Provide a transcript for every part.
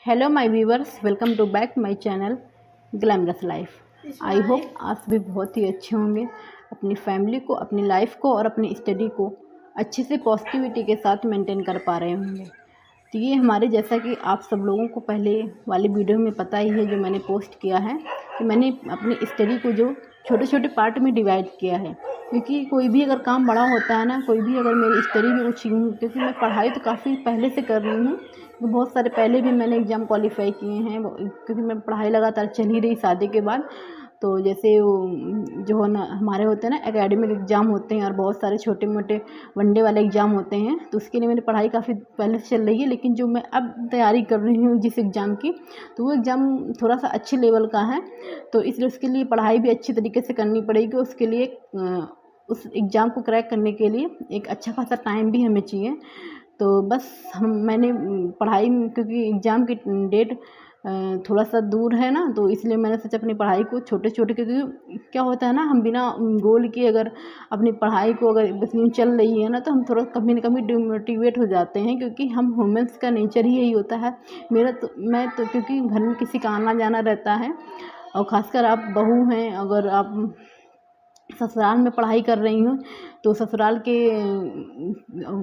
Hello my viewers, welcome to back my channel glamorous life. I hope आप सभी बहुत ही अच्छे होंगे, अपनी फैमिली को, अपनी लाइफ को और अपनी स्टडी को अच्छे से पॉजिटिविटी के साथ मेंटेन कर पा रहे होंगे। तो ये हमारे, जैसा कि आप सब लोगों को पहले वाली वीडियो में पता ही है, जो मैंने पोस्ट किया है कि मैंने अपनी स्टडी को जो छोटे छोटे पार्ट में डिवाइड किया है। क्योंकि कोई भी अगर काम बड़ा होता है ना, कोई भी अगर मेरी स्टडी में कुछ, क्योंकि मैं पढ़ाई तो काफ़ी पहले से कर रही हूँ, तो बहुत सारे पहले भी मैंने एग्ज़ाम क्वालिफाई किए हैं, क्योंकि मैं पढ़ाई लगातार चल ही रही शादी के बाद। तो जैसे वो जो है ना, हमारे होते हैं ना एकेडमिक एग्ज़ाम होते हैं और बहुत सारे छोटे मोटे वनडे वाले एग्ज़ाम होते हैं, तो उसके लिए मेरी पढ़ाई काफ़ी पहले से चल रही है। लेकिन जो मैं अब तैयारी कर रही हूँ जिस एग्ज़ाम की, तो वो एग्ज़ाम थोड़ा सा अच्छे लेवल का है, तो इसलिए उसके लिए पढ़ाई भी अच्छी तरीके से करनी पड़ेगी। उसके लिए उस एग्ज़ाम को क्रैक करने के लिए एक अच्छा खासा टाइम भी हमें चाहिए। तो बस मैंने पढ़ाई, क्योंकि एग्ज़ाम की डेट थोड़ा सा दूर है ना, तो इसलिए मैंने सोचा अपनी पढ़ाई को छोटे छोटे, क्योंकि क्या होता है ना, हम बिना गोल के अगर अपनी पढ़ाई को अगर बस यूँ चल रही है ना, तो हम थोड़ा कभी ना कभी डिमोटिवेट हो जाते हैं, क्योंकि हम ह्यूमन्स का नेचर ही यही होता है। मैं तो क्योंकि घर में किसी का आना जाना रहता है, और ख़ासकर आप बहू हैं, अगर आप ससुराल में पढ़ाई कर रही हूँ, तो ससुराल के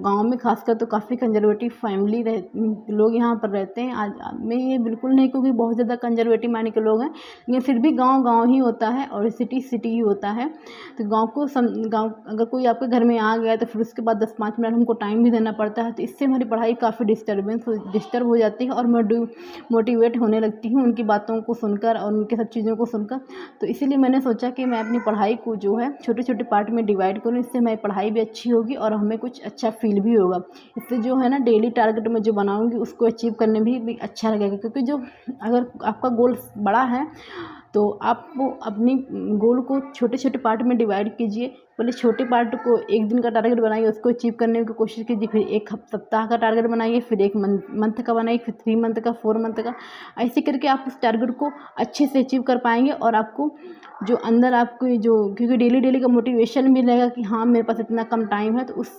गांव में खासकर तो काफ़ी कंजर्वेटिव फैमिली लोग यहाँ पर रहते हैं। आज मैं ये बिल्कुल नहीं, क्योंकि बहुत ज़्यादा कंजर्वेटिव मायने के लोग हैं, लेकिन फिर भी गांव गांव ही होता है और सिटी सिटी ही होता है। तो गांव अगर कोई आपके घर में आ गया, तो फिर उसके बाद 10-5 मिनट हमको टाइम भी देना पड़ता है, तो इससे हमारी पढ़ाई काफ़ी डिस्टर्ब हो जाती है और मैं मोटिवेट होने लगती हूँ उनकी बातों को सुनकर और उनके सब चीज़ों को सुनकर। तो इसीलिए मैंने सोचा कि मैं अपनी पढ़ाई को जो है छोटे छोटे पार्ट में डिवाइड करूँ, इससे हमारी पढ़ाई भी अच्छी होगी और हमें कुछ अच्छा फील भी होगा। इससे जो है ना, डेली टारगेट में जो बनाऊंगी उसको अचीव करने भी अच्छा लगेगा। क्योंकि जो अगर आपका गोल बड़ा है, तो आप वो अपनी गोल को छोटे छोटे पार्ट में डिवाइड कीजिए। पहले छोटे पार्ट को एक दिन का टारगेट बनाइए, उसको अचीव करने की कोशिश कीजिए। फिर एक सप्ताह का टारगेट बनाइए, फिर एक मंथ का बनाइए, फिर 3 मंथ का, 4 मंथ का। ऐसे करके आप उस टारगेट को अच्छे से अचीव कर पाएंगे। और आपको जो अंदर आपको जो, क्योंकि डेली डेली का मोटिवेशन मिलेगा कि हाँ मेरे पास इतना कम टाइम है, तो उस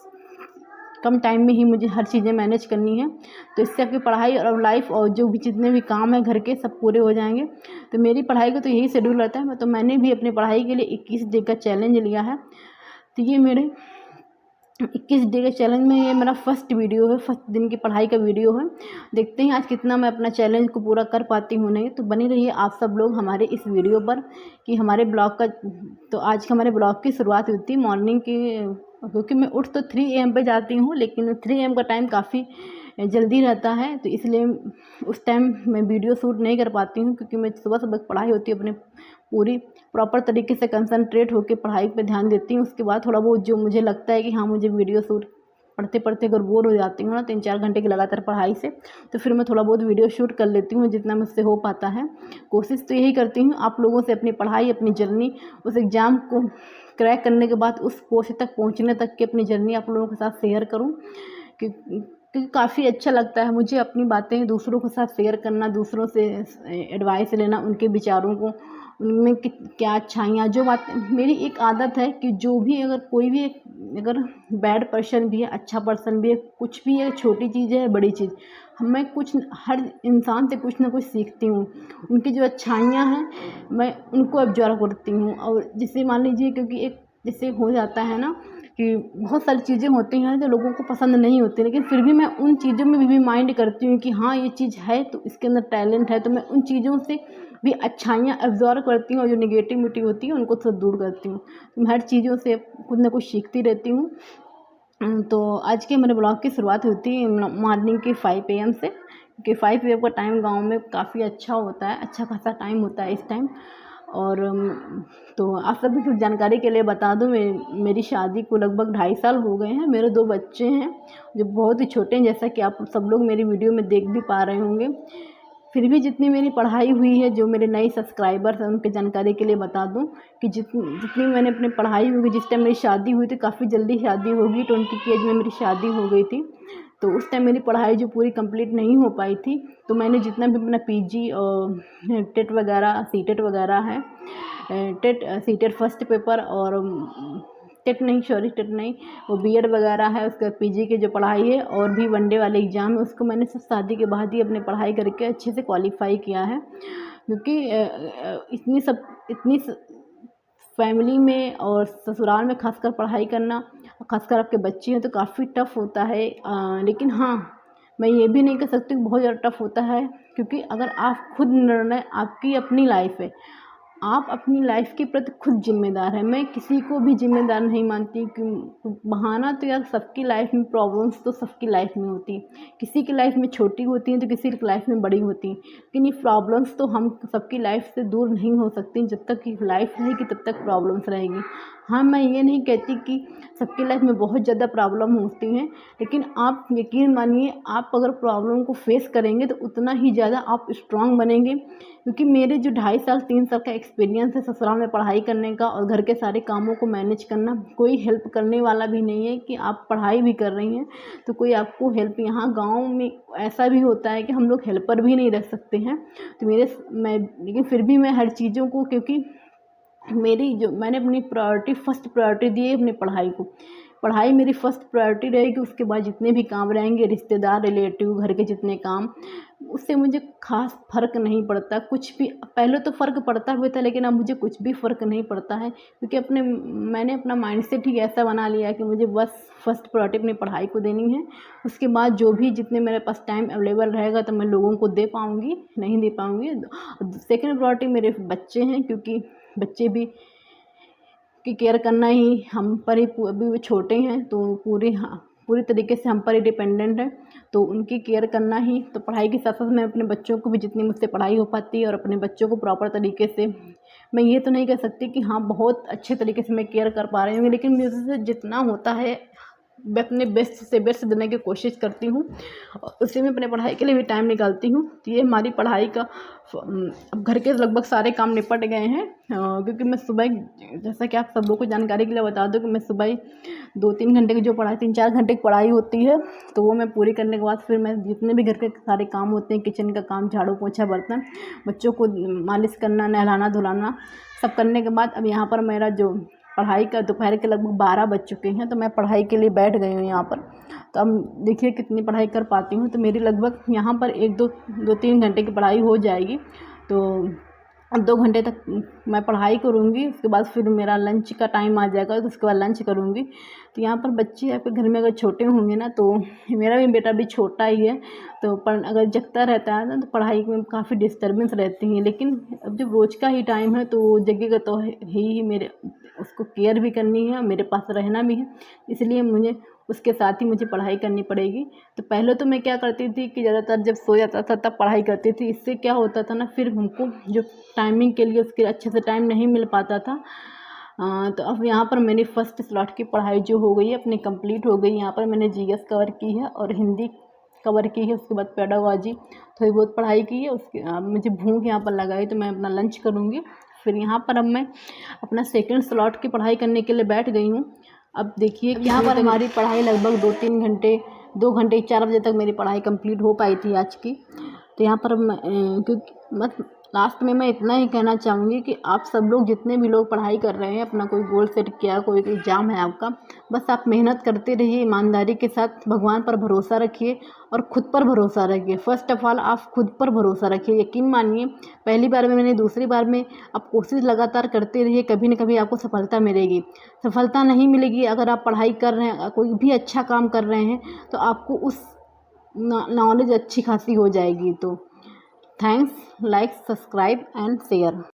कम टाइम में ही मुझे हर चीज़ें मैनेज करनी है। तो इससे आपकी पढ़ाई और लाइफ और जो भी जितने भी काम हैं घर के, सब पूरे हो जाएंगे। तो मेरी पढ़ाई का तो यही शेड्यूल रहता है। तो मैंने भी अपनी पढ़ाई के लिए 21 डे का चैलेंज लिया है। तो ये मेरे 21 डे के चैलेंज में ये मेरा फर्स्ट वीडियो है, फर्स्ट दिन की पढ़ाई का वीडियो है। देखते हैं आज कितना मैं अपना चैलेंज को पूरा कर पाती हूँ नहीं। तो बनी रहिए आप सब लोग हमारे इस वीडियो पर, कि हमारे ब्लॉग का, तो आज हमारे ब्लॉग की शुरुआत हुई थी मॉर्निंग की, क्योंकि मैं उठ तो 3 AM पे जाती हूँ, लेकिन 3 AM का टाइम काफ़ी जल्दी रहता है, तो इसलिए उस टाइम मैं वीडियो शूट नहीं कर पाती हूँ। क्योंकि मैं सुबह सुबह पढ़ाई होती है अपने, पूरी प्रॉपर तरीके से कंसंट्रेट होकर पढ़ाई पे ध्यान देती हूँ। उसके बाद थोड़ा बहुत जो मुझे लगता है कि हाँ मुझे वीडियो शूट, पढ़ते पढ़ते अगर बोर हो जाती हूँ ना 3-4 घंटे की लगातार पढ़ाई से, तो फिर मैं थोड़ा बहुत वीडियो शूट कर लेती हूँ, जितना मुझसे हो पाता है। कोशिश तो यही करती हूँ आप लोगों से अपनी पढ़ाई, अपनी जर्नी, उस एग्ज़ाम को क्रैक करने के बाद उस पोस्ट तक पहुँचने तक की अपनी जर्नी आप लोगों के साथ शेयर करूँ। क्योंकि काफ़ी अच्छा लगता है मुझे अपनी बातें दूसरों के साथ शेयर करना, दूसरों से एडवाइस लेना, उनके विचारों को, उनमें क्या अच्छाइयाँ, जो बात मेरी एक आदत है कि जो भी अगर कोई भी अगर बैड पर्सन भी है, अच्छा पर्सन भी है, कुछ भी है, छोटी चीज़ है बड़ी चीज़, मैं कुछ हर इंसान से कुछ ना कुछ सीखती हूँ। उनकी जो अच्छाइयाँ हैं मैं उनको ऑब्जर्व करती हूँ। और जैसे मान लीजिए, क्योंकि एक जैसे हो जाता है ना कि बहुत सारी चीज़ें होती हैं जो लोगों को पसंद नहीं होती, लेकिन फिर भी मैं उन चीज़ों में भी माइंड करती हूँ कि हाँ ये चीज़ है तो इसके अंदर टैलेंट है, तो मैं उन चीज़ों से भी अच्छाइयाँ एब्जॉर्व करती हूँ और जो निगेटिविटी होती है उनको थोड़ा दूर करती हूँ। तो मैं हर चीज़ों से कुछ ना कुछ सीखती रहती हूँ। तो आज के मेरे ब्लॉग की शुरुआत होती है मॉर्निंग के 5 AM से, क्योंकि 5 AM का टाइम गांव में काफ़ी अच्छा होता है, अच्छा खासा टाइम होता है इस टाइम। और तो आप सभी कुछ जानकारी के लिए बता दूं, मेरी शादी को लगभग 2.5 साल हो गए हैं। मेरे 2 बच्चे हैं जो बहुत ही छोटे हैं, जैसा कि आप सब लोग मेरी वीडियो में देख भी पा रहे होंगे। फिर भी जितनी मेरी पढ़ाई हुई है, जो मेरे नए सब्सक्राइबर्स हैं उनके जानकारी के लिए बता दूं कि जितनी मैंने अपनी पढ़ाई हुई, जिस टाइम मेरी शादी हुई थी, काफ़ी जल्दी शादी होगी, 20 की एज में मेरी शादी हो गई थी। तो उस टाइम मेरी पढ़ाई जो पूरी कंप्लीट नहीं हो पाई थी, तो मैंने जितना भी अपना PG और टेट वगैरह, सीटेट वगैरह है, टेट सीटेट फर्स्ट पेपर और टेट नहीं, वो बीएड वगैरह है, उसके बाद पीजी की जो पढ़ाई है और भी वनडे वाले एग्ज़ाम है, उसको मैंने सब शादी के बाद ही अपने पढ़ाई करके अच्छे से क्वालिफाई किया है। क्योंकि इतनी फैमिली में और ससुराल में खासकर पढ़ाई करना, खासकर आपके बच्चे हैं तो काफ़ी टफ़ होता है। लेकिन हाँ, मैं ये भी नहीं कह सकती बहुत ज़्यादा टफ़ होता है, क्योंकि अगर आप खुद निर्णय, आपकी अपनी लाइफ है, आप अपनी लाइफ के प्रति खुद जिम्मेदार हैं। मैं किसी को भी जिम्मेदार नहीं मानती कि बहाना तो यार, सबकी लाइफ में प्रॉब्लम्स तो सबकी लाइफ में होती है, किसी की लाइफ में छोटी होती हैं तो किसी की लाइफ में बड़ी होती हैं, लेकिन ये प्रॉब्लम्स तो हम सबकी लाइफ से दूर नहीं हो सकती। जब तक कि लाइफ रहेगी तब तक प्रॉब्लम्स रहेगी। हाँ, मैं ये नहीं कहती कि सबकी लाइफ में बहुत ज़्यादा प्रॉब्लम होती हैं, लेकिन आप यकीन मानिए, आप अगर प्रॉब्लम को फेस करेंगे तो उतना ही ज़्यादा आप स्ट्रांग बनेंगे। क्योंकि मेरे जो 2.5 साल 3 साल का एक्सपीरियंस है ससुराल में पढ़ाई करने का और घर के सारे कामों को मैनेज करना, कोई हेल्प करने वाला भी नहीं है कि आप पढ़ाई भी कर रही हैं तो कोई आपको हेल्प, यहाँ गांव में ऐसा भी होता है कि हम लोग हेल्पर भी नहीं रख सकते हैं। तो लेकिन फिर भी मैं हर चीज़ों को, क्योंकि मैंने अपनी फर्स्ट प्रायोरिटी दी है अपनी पढ़ाई को। पढ़ाई मेरी फर्स्ट प्रायोरिटी रहेगी, उसके बाद जितने भी काम रहेंगे, रिश्तेदार, रिलेटिव, घर के जितने काम, उससे मुझे खास फ़र्क नहीं पड़ता कुछ भी। पहले तो फ़र्क पड़ता हुआ था, लेकिन अब मुझे कुछ भी फ़र्क नहीं पड़ता है, क्योंकि मैंने अपना माइंडसेट ही ऐसा बना लिया है कि मुझे बस फर्स्ट प्रायोरिटी अपनी पढ़ाई को देनी है। उसके बाद जो भी जितने मेरे पास टाइम अवेलेबल रहेगा तो मैं लोगों को दे पाऊँगी, नहीं दे पाऊँगी। सेकेंड प्रायोरिटी मेरे बच्चे हैं, क्योंकि बच्चे भी की केयर करना ही हम पर ही, अभी वो छोटे हैं तो पूरी तरीके से हम पर ही डिपेंडेंट है, तो उनकी केयर करना ही। तो पढ़ाई के साथ साथ मैं अपने बच्चों को भी, जितनी मुझसे पढ़ाई हो पाती है, और अपने बच्चों को प्रॉपर तरीके से, मैं ये तो नहीं कह सकती कि हाँ बहुत अच्छे तरीके से मैं केयर कर पा रही हूँ, लेकिन मुझे से जितना होता है मैं अपने बेस्ट से बेस्ट देने की कोशिश करती हूँ, उसी में अपने पढ़ाई के लिए भी टाइम निकालती हूँ। तो ये हमारी पढ़ाई का, अब घर के लगभग सारे काम निपट गए हैं, क्योंकि मैं सुबह, जैसा कि आप सब लोगों को जानकारी के लिए बता दूं कि मैं सुबह 2-3 घंटे की जो पढ़ाई, 3-4 घंटे की पढ़ाई होती है, तो वो मैं पूरी करने के बाद फिर मैं जितने भी घर के सारे काम होते हैं, किचन का काम, झाड़ू पोछा, बर्तन, बच्चों को मालिश करना, नहलाना धुलाना, सब करने के बाद अब यहाँ पर मेरा जो पढ़ाई का दोपहर के लगभग 12 बज चुके हैं, तो मैं पढ़ाई के लिए बैठ गई हूँ यहाँ पर। तो अब देखिए कितनी पढ़ाई कर पाती हूँ। तो मेरी लगभग यहाँ पर 2-3 घंटे की पढ़ाई हो जाएगी। तो अब 2 घंटे तक मैं पढ़ाई करूँगी, उसके बाद फिर मेरा लंच का टाइम आ जाएगा, तो उसके बाद लंच करूँगी। तो यहाँ पर बच्चे आपके घर में अगर छोटे होंगे ना, तो मेरा भी बेटा भी छोटा ही है, तो अगर जगता रहता है ना तो पढ़ाई में काफ़ी डिस्टर्बेंस रहती है। लेकिन अब जब रोज़ का ही टाइम है तो जगेगा तो ही, मेरे उसको केयर भी करनी है, मेरे पास रहना भी है, इसलिए मुझे उसके साथ ही मुझे पढ़ाई करनी पड़ेगी। तो पहले तो मैं क्या करती थी कि ज़्यादातर जब सो जाता था तब पढ़ाई करती थी। इससे क्या होता था ना, फिर हमको जो टाइमिंग के लिए उसके अच्छे से टाइम नहीं मिल पाता था। तो अब यहाँ पर मेरी फर्स्ट स्लॉट की पढ़ाई जो हो गई है अपनी कंप्लीट हो गई। यहाँ पर मैंने जीएस कवर की है और हिंदी कवर की है, उसके बाद पेडागॉजी थोड़ी बहुत पढ़ाई की है। मुझे भूख यहाँ पर लगाई तो मैं अपना लंच करूँगी। फिर यहाँ पर अब मैं अपना सेकंड स्लॉट की पढ़ाई करने के लिए बैठ गई हूँ। अब देखिए यहाँ पर हमारी पढ़ाई लगभग 2-3 घंटे, 2 घंटे 4 बजे तक मेरी पढ़ाई कंप्लीट हो पाई थी आज की। तो यहाँ पर क्योंकि लास्ट में मैं इतना ही कहना चाहूँगी कि आप सब लोग, जितने भी लोग पढ़ाई कर रहे हैं, अपना कोई गोल सेट किया, कोई एग्ज़ाम है आपका, बस आप मेहनत करते रहिए, ईमानदारी के साथ भगवान पर भरोसा रखिए और ख़ुद पर भरोसा रखिए। फ़र्स्ट ऑफ़ ऑल आप खुद पर भरोसा रखिए। यकीन मानिए, पहली बार में मैंने, दूसरी बार में, आप कोशिश लगातार करते रहिए, कभी न कभी आपको सफलता मिलेगी। सफलता नहीं मिलेगी अगर आप पढ़ाई कर रहे हैं, कोई भी अच्छा काम कर रहे हैं, तो आपको उस नॉलेज अच्छी खासी हो जाएगी। तो thanks, like, subscribe and share.